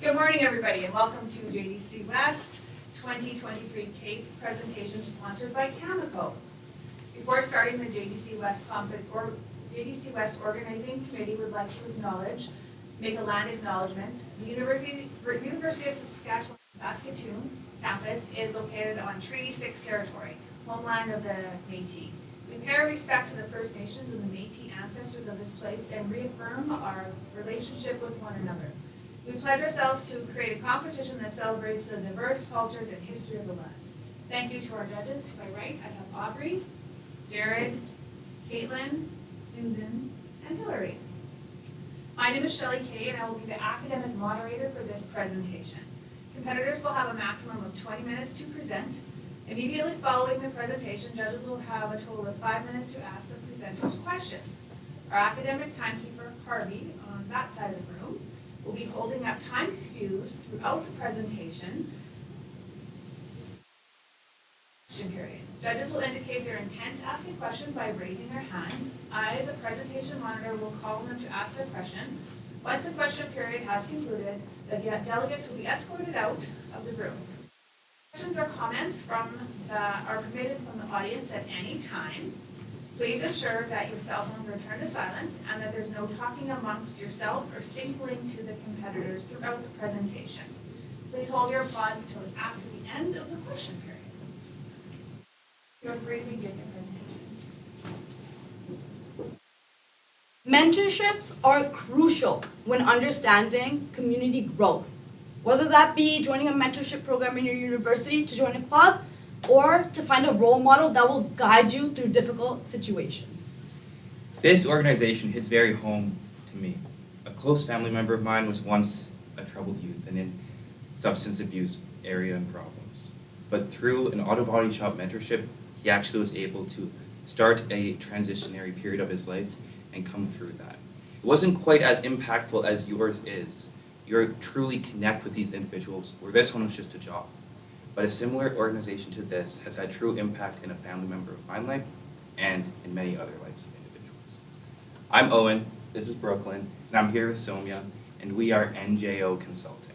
Good morning, everybody, and welcome to JDC West 2023 case presentation sponsored by Cameco. Before starting the JDC West Organizing Committee would like to make a land acknowledgement. The University of Saskatchewan campus is located on Treaty 6 territory, homeland of the Métis. We pay our respect to the First Nations and the Métis ancestors of this place and reaffirm our relationship with one another. We pledge ourselves to create a competition that celebrates the diverse cultures and history of the land. Thank you to our judges. To my right, I have Aubrey, Jared, Caitlin, Susan, and Hillary. My name is Shelley Kay, and I will be the academic moderator for this presentation. Competitors will have a maximum of 20 minutes to present. Immediately following the presentation, judges will have a total of 5 minutes to ask the presenters questions. Our academic timekeeper, Harvey, on that side of the room, will be holding up time cues throughout the presentation period. Judges will indicate their intent to ask a question by raising their hand. I, the presentation monitor, will call on them to ask their question. Once the question period has concluded, the delegates will be escorted out of the room. Questions or comments are permitted from the audience at any time. Please ensure that your cell phones are turned to silent and that there's no talking amongst yourselves or signaling to the competitors throughout the presentation. Please hold your applause until after the end of the question period. You're free to begin your presentation. Mentorships are crucial when understanding community growth, whether that be joining a mentorship program in your university to join a club, or to find a role model that will guide you through difficult situations. This organization hits very home to me. A close family member of mine was once a troubled youth and in substance abuse area and problems. But through an auto body shop mentorship, he actually was able to start a transitionary period of his life and come through that. It wasn't quite as impactful as yours is. You truly connect with these individuals, where this one was just a job. But a similar organization to this has had true impact in a family member of my life and in many other lives of individuals. I'm Owen, this is Brooklyn, and I'm here with Somya, and we are NJO Consulting.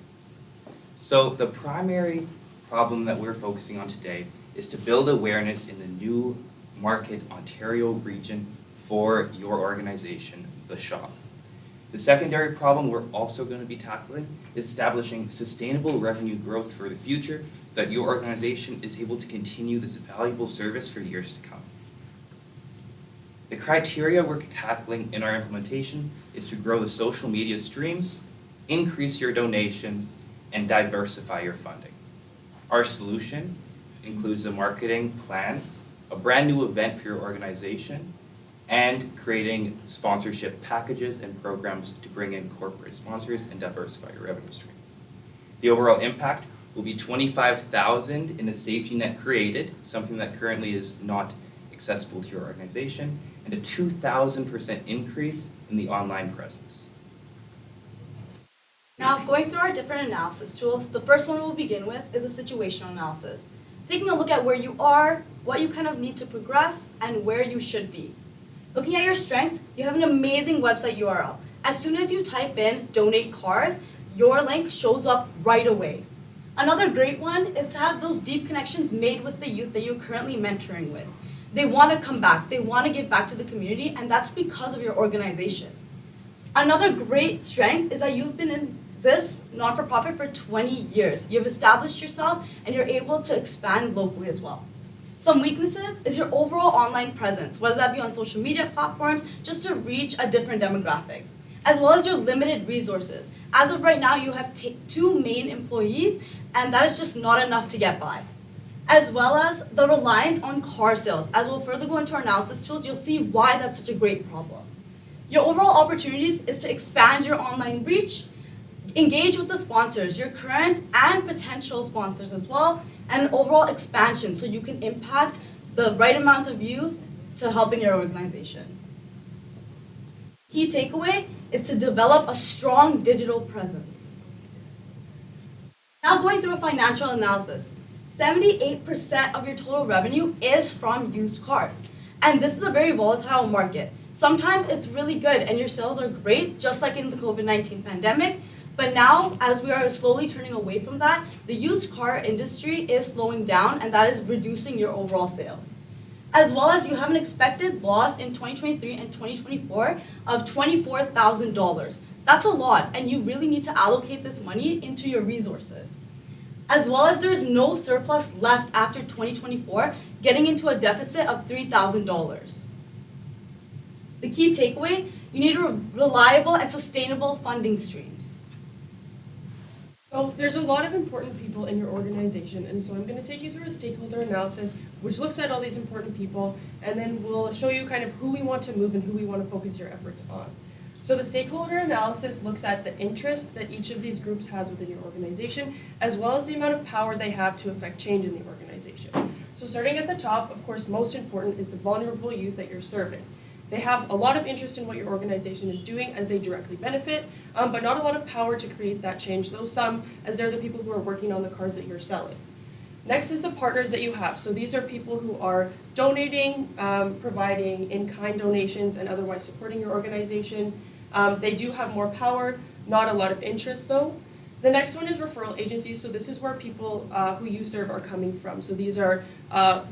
So the primary problem that we're focusing on today is to build awareness in the new market Ontario region for your organization, the shop. The secondary problem we're also going to be tackling is establishing sustainable revenue growth for the future so that your organization is able to continue this valuable service for years to come. The criteria we're tackling in our implementation is to grow the social media streams, increase your donations, and diversify your funding. Our solution includes a marketing plan, a brand new event for your organization, and creating sponsorship packages and programs to bring in corporate sponsors and diversify your revenue stream. The overall impact will be $25,000 in the safety net created, something that currently is not accessible to your organization, and a 2,000% increase in the online presence. Now, going through our different analysis tools, the first one we'll begin with is a situational analysis. Taking a look at where you are, what you kind of need to progress, and where you should be. Looking at your strengths, you have an amazing website URL. As soon as you type in donate cars, your link shows up right away. Another great one is to have those deep connections made with the youth that you're currently mentoring with. They want to come back, they want to give back to the community, and that's because of your organization. Another great strength is that you've been in this not-for-profit for 20 years. You've established yourself and you're able to expand locally as well. Some weaknesses is your overall online presence, whether that be on social media platforms, just to reach a different demographic, as well as your limited resources. As of right now, you have 2 main employees, and that is just not enough to get by. As well as the reliance on car sales. As we'll further go into our analysis tools, you'll see why that's such a great problem. Your overall opportunities is to expand your online reach, engage with the sponsors, your current and potential sponsors as well, and overall expansion so you can impact the right amount of youth to helping your organization. Key takeaway is to develop a strong digital presence. Now going through a financial analysis, 78% of your total revenue is from used cars. And this is a very volatile market. Sometimes it's really good and your sales are great, just like in the COVID-19 pandemic, But now, as we are slowly turning away from that, the used car industry is slowing down, and that is reducing your overall sales. As well as you have an expected loss in 2023 and 2024 of $24,000. That's a lot, and you really need to allocate this money into your resources. As well as there is no surplus left after 2024, getting into a deficit of $3,000. The key takeaway, you need reliable and sustainable funding streams. So there's a lot of important people in your organization, and so I'm going to take you through a stakeholder analysis which looks at all these important people, and then we'll show you kind of who we want to move and who we want to focus your efforts on. So the stakeholder analysis looks at the interest that each of these groups has within your organization, as well as the amount of power they have to affect change in the organization. So starting at the top, of course, most important is the vulnerable youth that you're serving. They have a lot of interest in what your organization is doing as they directly benefit, but not a lot of power to create that change, though some, as they're the people who are working on the cars that you're selling. Next is the partners that you have. So these are people who are donating, providing in-kind donations, and otherwise supporting your organization. They do have more power, not a lot of interest though. The next one is referral agencies. So this is where people who you serve are coming from. So these are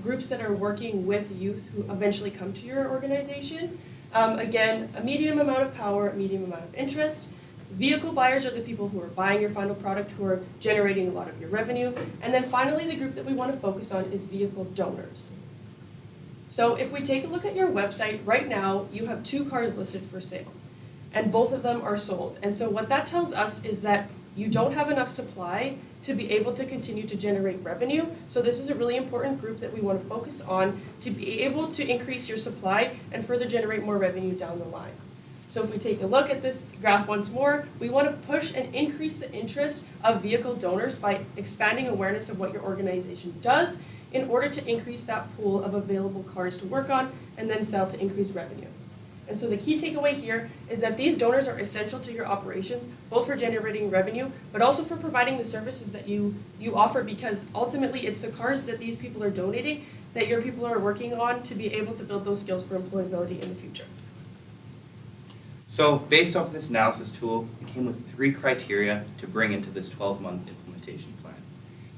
groups that are working with youth who eventually come to your organization. Again, a medium amount of power, a medium amount of interest. Vehicle buyers are the people who are buying your final product, who are generating a lot of your revenue. And then finally, the group that we want to focus on is vehicle donors. So if we take a look at your website, right now you have 2 cars listed for sale, and both of them are sold. And so what that tells us is that you don't have enough supply to be able to continue to generate revenue. So this is a really important group that we want to focus on to be able to increase your supply and further generate more revenue down the line. So if we take a look at this graph once more, we want to push and increase the interest of vehicle donors by expanding awareness of what your organization does in order to increase that pool of available cars to work on and then sell to increase revenue. And so the key takeaway here is that these donors are essential to your operations, both for generating revenue, but also for providing the services that you offer, because ultimately it's the cars that these people are donating that your people are working on to be able to build those skills for employability in the future. So based off this analysis tool, we came with 3 criteria to bring into this 12-month implementation plan.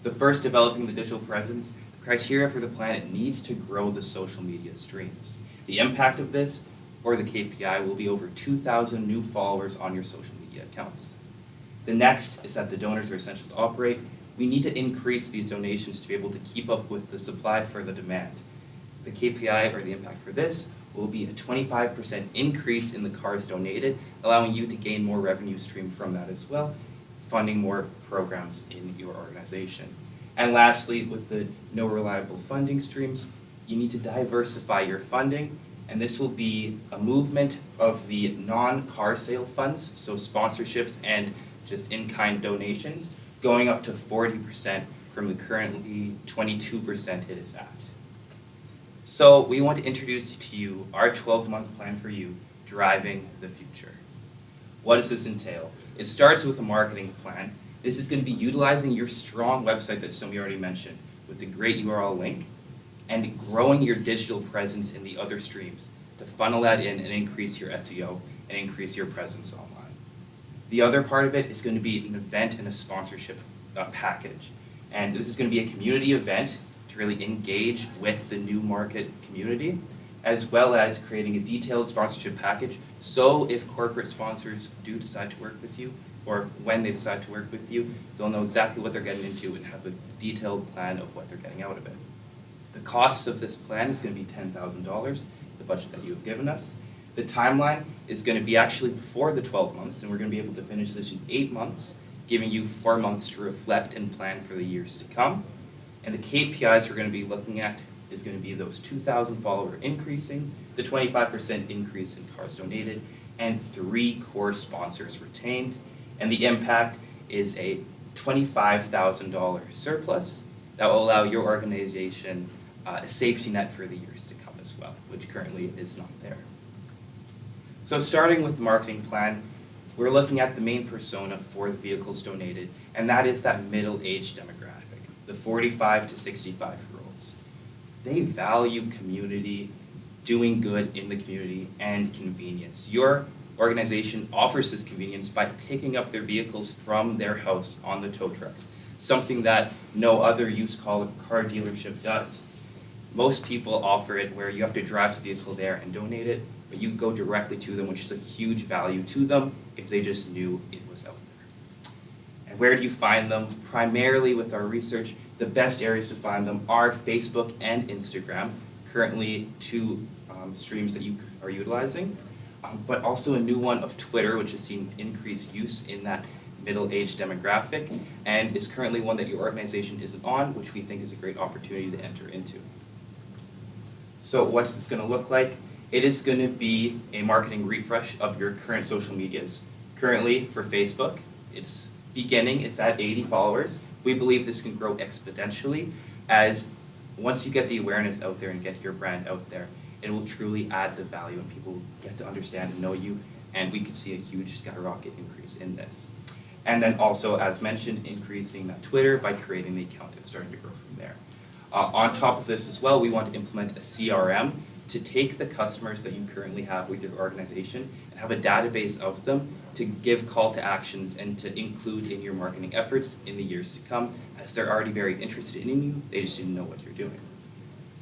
The first, developing the digital presence. The criteria for the plan, it needs to grow the social media streams. The impact of this, or the KPI, will be over 2,000 new followers on your social media accounts. The next is that the donors are essential to operate. We need to increase these donations to be able to keep up with the supply for the demand. The KPI, or the impact for this, will be a 25% increase in the cars donated, allowing you to gain more revenue stream from that as well, funding more programs in your organization. And lastly, with the no reliable funding streams, you need to diversify your funding, and this will be a movement of the non-car sale funds, so sponsorships and just in-kind donations, going up to 40% from the currently 22% it is at. So we want to introduce to you our 12-month plan for you, driving the future. What does this entail? It starts with a marketing plan. This is going to be utilizing your strong website that Somi already mentioned with the great URL link, and growing your digital presence in the other streams to funnel that in and increase your SEO and increase your presence online. The other part of it is going to be an event and a sponsorship package. And this is going to be a community event to really engage with the new market community, as well as creating a detailed sponsorship package. So if corporate sponsors do decide to work with you, or when they decide to work with you, they'll know exactly what they're getting into and have a detailed plan of what they're getting out of it. The cost of this plan is going to be $10,000, the budget that you have given us. The timeline is going to be actually before the 12 months, and we're going to be able to finish this in 8 months, giving you 4 months to reflect and plan for the years to come. And the KPIs we're going to be looking at is going to be those 2,000 follower increasing, the 25% increase in cars donated, and 3 core sponsors retained. And the impact is a $25,000 surplus that will allow your organization a safety net for the years to come as well, which currently is not there. So starting with the marketing plan, we're looking at the main persona for the vehicles donated, and that is that middle-aged demographic, the 45 to 65-year-olds. They value community, doing good in the community, and convenience. Your organization offers this convenience by picking up their vehicles from their house on the tow trucks, something that no other used car dealership does. Most people offer it where you have to drive the vehicle there and donate it, but you go directly to them, which is a huge value to them if they just knew it was out there. And where do you find them? Primarily with our research, the best areas to find them are Facebook and Instagram, currently two streams that you are utilizing, but also a new one of Twitter, which has seen increased use in that middle-aged demographic, and is currently one that your organization isn't on, which we think is a great opportunity to enter into. So what's this going to look like? It is going to be a marketing refresh of your current social medias. Currently, for Facebook, it's beginning, it's at 80 followers. We believe this can grow exponentially as once you get the awareness out there and get your brand out there, it will truly add the value and people get to understand and know you, and we could see a huge skyrocket increase in this. And then also, as mentioned, increasing Twitter by creating the account and starting to grow from there. On top of this as well, we want to implement a CRM to take the customers that you currently have with your organization and have a database of them to give call to actions and to include in your marketing efforts in the years to come, as they're already very interested in you, they just didn't know what you're doing.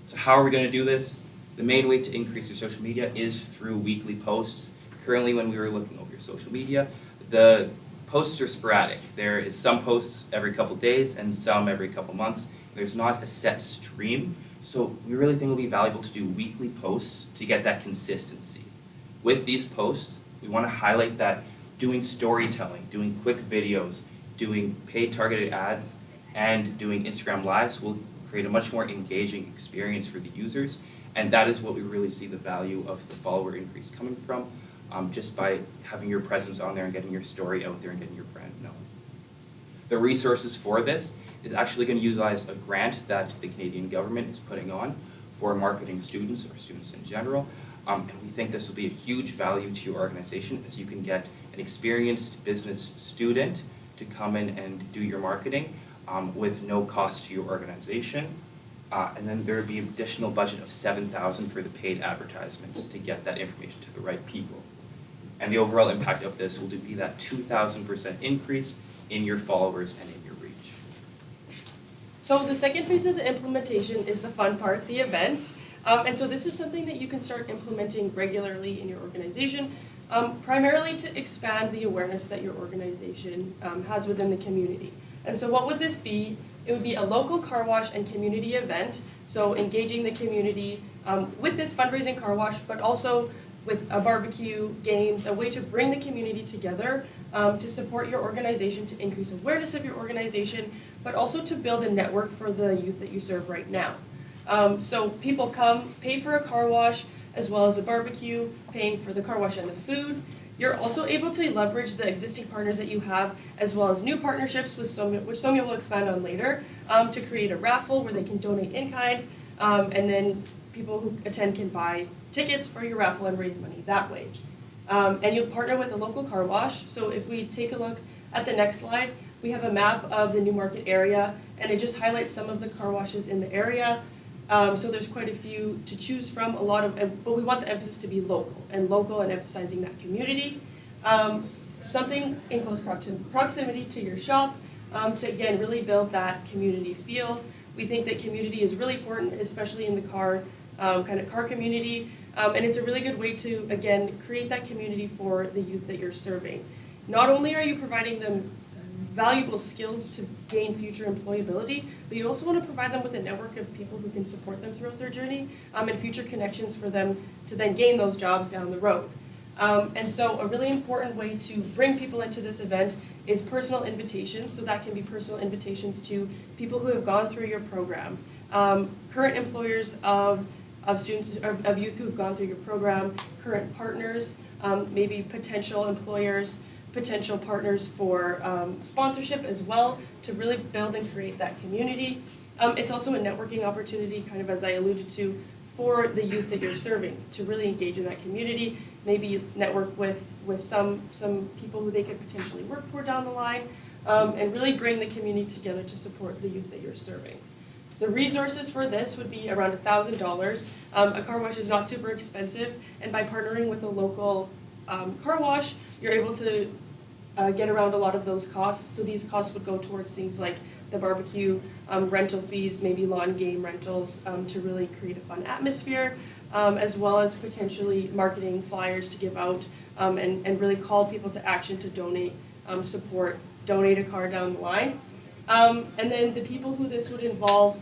So how are we going to do this? The main way to increase your social media is through weekly posts. Currently, when we were looking over your social media, the posts are sporadic. There is some posts every couple days and some every couple months. There's not a set stream, so we really think it will be valuable to do weekly posts to get that consistency. With these posts, we want to highlight that doing storytelling, doing quick videos, doing paid targeted ads, and doing Instagram Lives will create a much more engaging experience for the users, and that is what we really see the value of the follower increase coming from, just by having your presence on there and getting your story out there and getting your brand known. The resources for this is actually going to utilize a grant that the Canadian government is putting on for marketing students or students in general, and we think this will be a huge value to your organization as you can get an experienced business student to come in and do your marketing with no cost to your organization. And then there would be an additional budget of $7,000 for the paid advertisements to get that information to the right people. And the overall impact of this will be that 2,000% increase in your followers and in your reach. So the second phase of the implementation is the fun part, the event. And so this is something that you can start implementing regularly in your organization, primarily to expand the awareness that your organization has within the community. And so what would this be? It would be a local car wash and community event, so engaging the community with this fundraising car wash, but also with a barbecue, games, a way to bring the community together to support your organization, to increase awareness of your organization, but also to build a network for the youth that you serve right now. So people come, pay for a car wash, as well as a barbecue, paying for the car wash and the food. You're also able to leverage the existing partners that you have, as well as new partnerships with which Sonia will expand on later, to create a raffle where they can donate in kind, and then people who attend can buy tickets for your raffle and raise money that way. And you'll partner with a local car wash. So if we take a look at the next slide, we have a map of the Newmarket area, and it just highlights some of the car washes in the area. So there's quite a few to choose from, but we want the emphasis to be local and emphasizing that community. Something in close proximity to your shop to, again, really build that community feel. We think that community is really important, especially in the car community, and it's a really good way to, again, create that community for the youth that you're serving. Not only are you providing them valuable skills to gain future employability, but you also want to provide them with a network of people who can support them throughout their journey, and future connections for them to then gain those jobs down the road. And so a really important way to bring people into this event is personal invitations. So that can be personal invitations to people who have gone through your program, current employers of students, of youth who have gone through your program, current partners, maybe potential employers, potential partners for sponsorship as well, to really build and create that community. It's also a networking opportunity, kind of as I alluded to, for the youth that you're serving, to really engage in that community, maybe network with some people who they could potentially work for down the line, and really bring the community together to support the youth that you're serving. The resources for this would be around $1,000. A car wash is not super expensive, and by partnering with a local car wash, you're able to get around a lot of those costs. So these costs would go towards things like the barbecue, rental fees, maybe lawn game rentals to really create a fun atmosphere, as well as potentially marketing flyers to give out and really call people to action to donate, support, donate a car down the line. And then the people who this would involve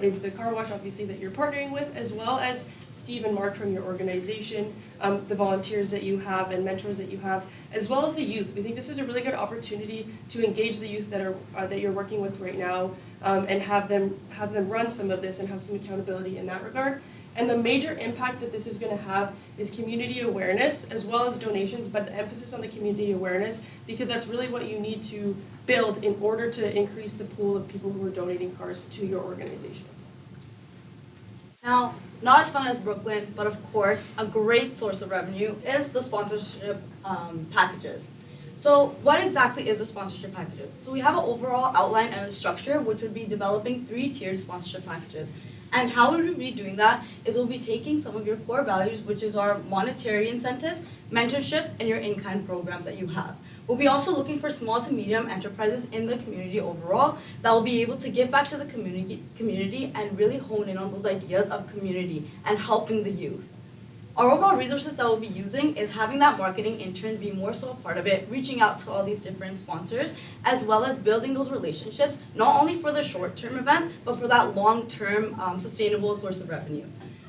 is the car wash, obviously, that you're partnering with, as well as Steve and Mark from your organization, the volunteers that you have and mentors that you have, as well as the youth. We think this is a really good opportunity to engage the youth that are that you're working with right now, and have them run some of this and have some accountability in that regard. And the major impact that this is going to have is community awareness as well as donations, but the emphasis on the community awareness, because that's really what you need to build in order to increase the pool of people who are donating cars to your organization. Now, not as fun as Brooklyn, but of course, a great source of revenue is the sponsorship packages. So what exactly is the sponsorship packages? So we have an overall outline and a structure, which would be developing 3-tiered sponsorship packages. And how we would be doing that is we'll be taking some of your core values, which is our monetary incentives, mentorships, and your in-kind programs that you have. We'll be also looking for small to medium enterprises in the community overall that will be able to give back to the community and really hone in on those ideas of community and helping the youth. Our overall resources that we'll be using is having that marketing intern be more so a part of it, reaching out to all these different sponsors, as well as building those relationships, not only for the short-term events, but for that long-term sustainable source of revenue.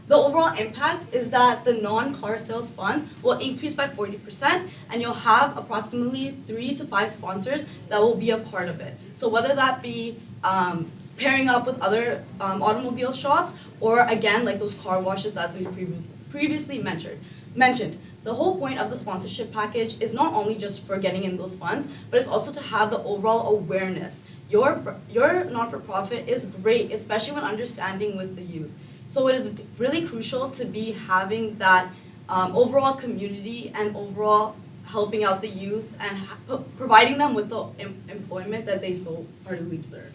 The overall impact is that the non-car sales funds will increase by 40%, and you'll have approximately 3 to 5 sponsors that will be a part of it. So whether that be pairing up with other automobile shops, or again, like those car washes that we previously mentioned. The whole point of the sponsorship package is not only just for getting in those funds, but it's also to have the overall awareness. Your non-for-profit is great, especially when understanding with the youth. So it is really crucial to be having that overall community and overall helping out the youth and providing them with the employment that they so heartily deserve.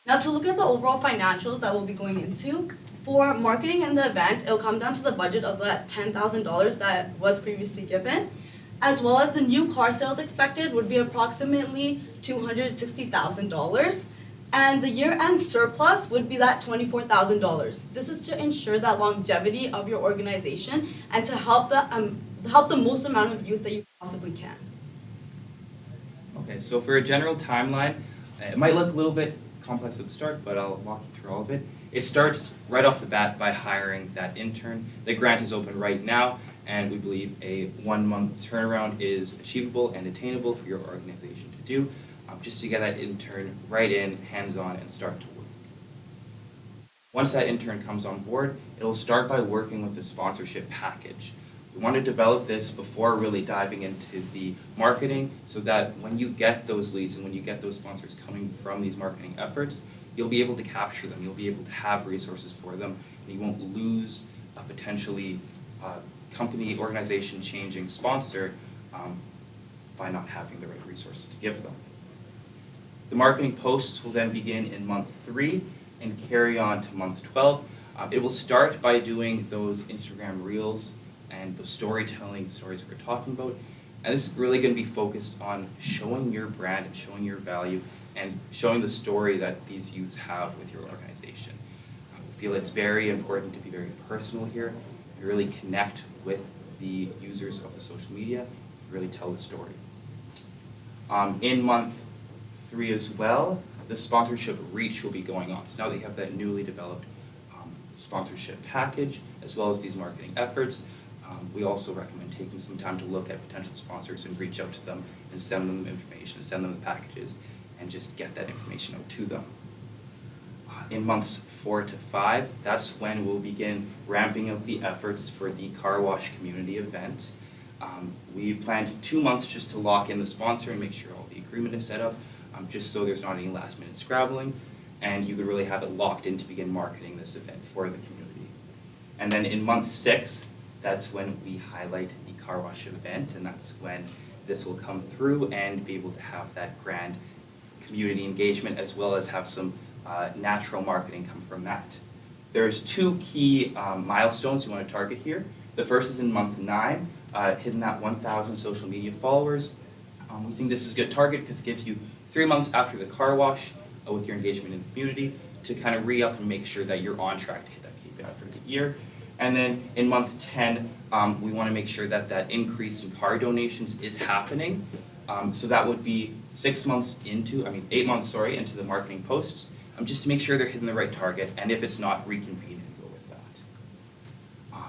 Now, to look at the overall financials that we'll be going into, for marketing and the event, it'll come down to the budget of that $10,000 that was previously given, as well as the new car sales expected would be approximately $260,000. And the year-end surplus would be that $24,000. This is to ensure that longevity of your organization and to help the most amount of youth that you possibly can. Okay, so for a general timeline, it might look a little bit complex at the start, but I'll walk you through all of it. It starts right off the bat by hiring that intern. The grant is open right now, and we believe a 1-month turnaround is achievable and attainable for your organization to do, just to get that intern right in, hands-on, and start to work. Once that intern comes on board, it'll start by working with the sponsorship package. We want to develop this before really diving into the marketing, so that when you get those leads and when you get those sponsors coming from these marketing efforts, you'll be able to capture them, you'll be able to have resources for them, and you won't lose a potentially company, organization changing sponsor by not having the right resources to give them. The marketing posts will then begin in month 3 and carry on to month 12. It will start by doing those Instagram reels and the storytelling stories we're talking about. And this is really going to be focused on showing your brand and showing your value and showing the story that these youths have with your organization. We feel it's very important to be very personal here, and really connect with the users of the social media, and really tell the story. In month 3 as well, the sponsorship reach will be going on. So now that you have that newly developed sponsorship package, as well as these marketing efforts, we also recommend taking some time to look at potential sponsors and reach out to them and send them information, send them the packages, and just get that information out to them. In months 4 to 5, that's when we'll begin ramping up the efforts for the car wash community event. We planned 2 months just to lock in the sponsor and make sure all the agreement is set up, just so there's not any last minute scrabbling, and you could really have it locked in to begin marketing this event for the community. And then in month 6, that's when we highlight the car wash event, and that's when this will come through and be able to have that grand community engagement, as well as have some natural marketing come from that. There's 2 key milestones you want to target here. The first is in month 9, hitting that 1,000 social media followers. We think this is a good target because it gives you 3 months after the car wash with your engagement in the community to kind of re-up and make sure that you're on track to hit that KPI for the year. And then in month 10, we want to make sure that that increase in car donations is happening. So that would be 8 months into the marketing posts, just to make sure they're hitting the right target, and if it's not, reconvene and go with that.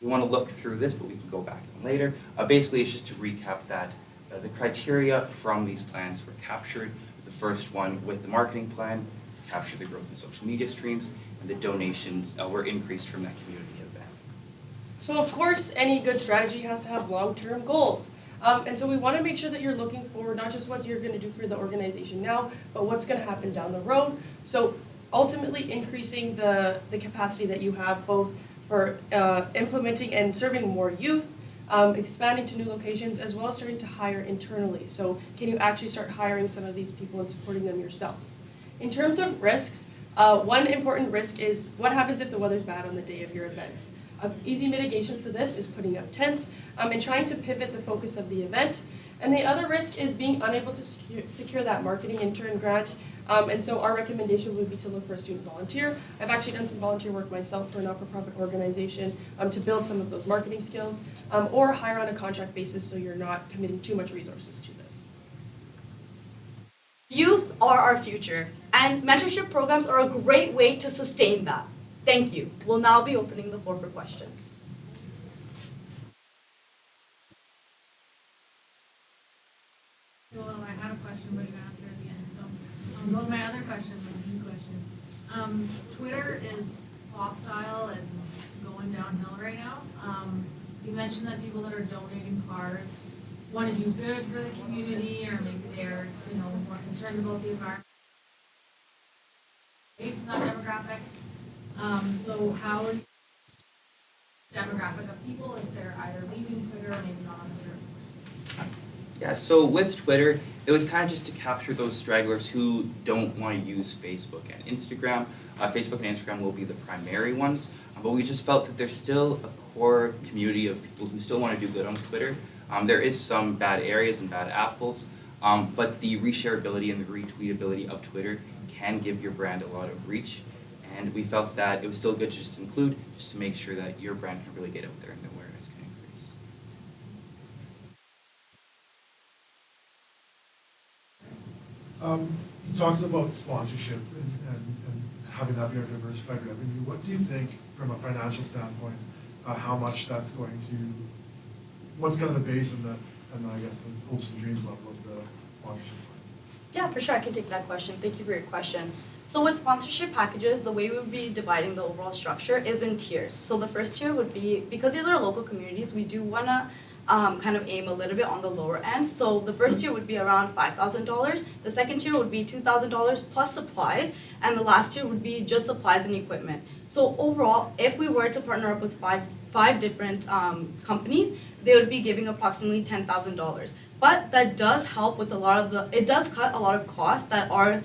We want to look through this, but we can go back in later. Basically, it's just to recap that the criteria from these plans were captured. The first one with the marketing plan, captured the growth in social media streams, and the donations were increased from that community event. So of course, any good strategy has to have long-term goals. And so we want to make sure that you're looking forward, not just what you're going to do for the organization now, but what's going to happen down the road. So ultimately increasing the capacity that you have both for implementing and serving more youth, expanding to new locations, as well as starting to hire internally. So can you actually start hiring some of these people and supporting them yourself? In terms of risks, one important risk is what happens if the weather's bad on the day of your event. Easy mitigation for this is putting up tents and trying to pivot the focus of the event. And the other risk is being unable to secure that marketing intern grant. And so our recommendation would be to look for a student volunteer. I've actually done some volunteer work myself for a not-for-profit organization to build some of those marketing skills, or hire on a contract basis so you're not committing too much resources to this. Youth are our future, and mentorship programs are a great way to sustain that. Thank you. We'll now be opening the floor for questions. Well, I had a question, but you answered at the end, so I'll go to my other question, my main question. Twitter is hostile and going downhill right now. You mentioned that people that are donating cars want to do good for the community, or maybe they're, more concerned about the environment. Not demographic. So how are you demographic of people if they're either leaving Twitter or maybe not on Twitter? Yeah, so with Twitter, it was kind of just to capture those stragglers who don't want to use Facebook and Instagram. Facebook and Instagram will be the primary ones, but we just felt that there's still a core community of people who still want to do good on Twitter. There is some bad areas and bad apples, but the reshareability and the retweetability of Twitter can give your brand a lot of reach. And we felt that it was still good to just include, just to make sure that your brand can really get out there and the awareness can increase. You talked about sponsorship and having that be a diversified revenue. What do you think, from a financial standpoint, how much that's going to, what's kind of the base and I guess the hopes and dreams level of the sponsorship? Yeah, for sure, I can take that question. Thank you for your question. So with sponsorship packages, the way we would be dividing the overall structure is in tiers. So the first tier would be, because these are local communities, we do want to kind of aim a little bit on the lower end. So the first tier would be around $5,000. The second tier would be $2,000 plus supplies. And the last tier would be just supplies and equipment. So overall, if we were to partner up with five different companies, they would be giving approximately $10,000. But that does help with it does cut a lot of costs that are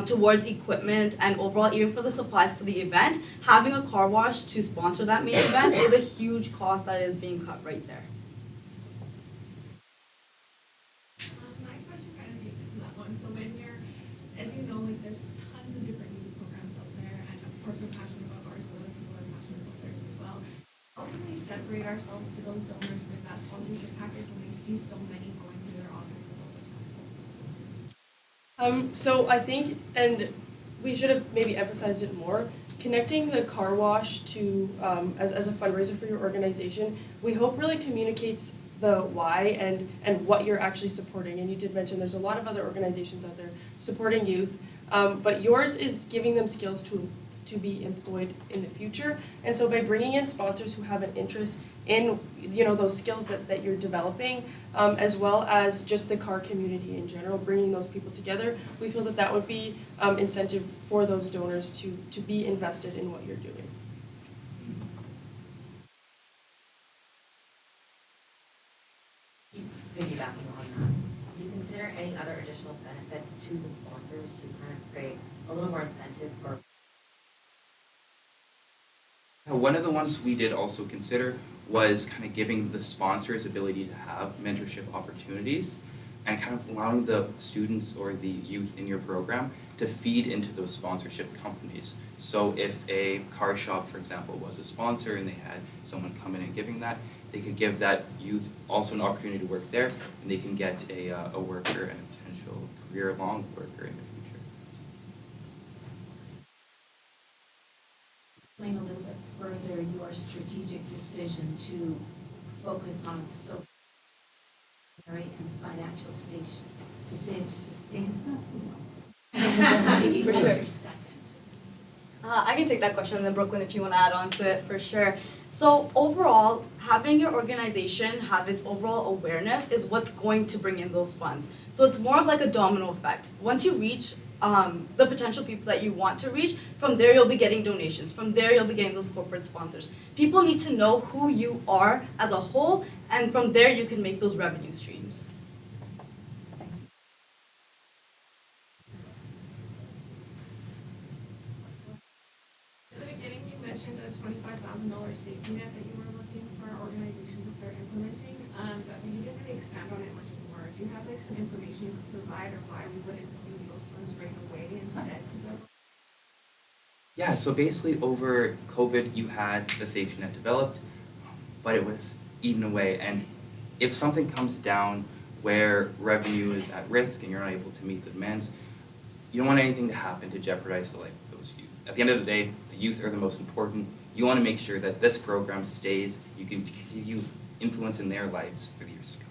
towards equipment and overall, even for the supplies for the event. Having a car wash to sponsor that main event is a huge cost that is being cut right there. My question kind of gets into that one. So when you're, as you know, like there's tons of different youth programs out there, and of course we're passionate about ours, but other people are passionate about theirs as well. How can we separate ourselves to those donors with that sponsorship package when we see so many going through their offices all the time? So I think, and we should have maybe emphasized it more, connecting the car wash to as a fundraiser for your organization, we hope really communicates the why and what you're actually supporting. And you did mention there's a lot of other organizations out there supporting youth, but yours is giving them skills to be employed in the future. And so by bringing in sponsors who have an interest in those skills that you're developing, as well as just the car community in general, bringing those people together, we feel that would be incentive for those donors to be invested in what you're doing. Piggybacking on that, do you consider any other additional benefits to the sponsors to kind of create a little more incentive for One of the ones we did also consider was kind of giving the sponsors ability to have mentorship opportunities and kind of allowing the students or the youth in your program to feed into those sponsorship companies. So if a car shop, for example, was a sponsor and they had someone come in and giving that, they could give that youth also an opportunity to work there, and they can get a worker and a potential career-long worker in the future. Explain a little bit further your strategic decision to focus on social and financial sustainability. For Was sure. your second? I can take that question, and then Brooklyn, if you want to add on to it, for sure. So overall, having your organization have its overall awareness is what's going to bring in those funds. So it's more of like a domino effect. Once you reach the potential people that you want to reach, from there you'll be getting donations. From there you'll be getting those corporate sponsors. People need to know who you are as a whole, and from there you can make those revenue streams. At the beginning, you mentioned a $25,000 safety net that you were looking for our organization to start implementing, but you didn't really expand on it much more. Do you have like some information you could provide, or why we wouldn't use those funds right away instead to go? Yeah, so basically over COVID, you had the safety net developed, but it was eaten away. And if something comes down where revenue is at risk and you're not able to meet the demands, you don't want anything to happen to jeopardize the life of those youth. At the end of the day, the youth are the most important. You want to make sure that this program stays, you can continue influence in their lives for the years to come.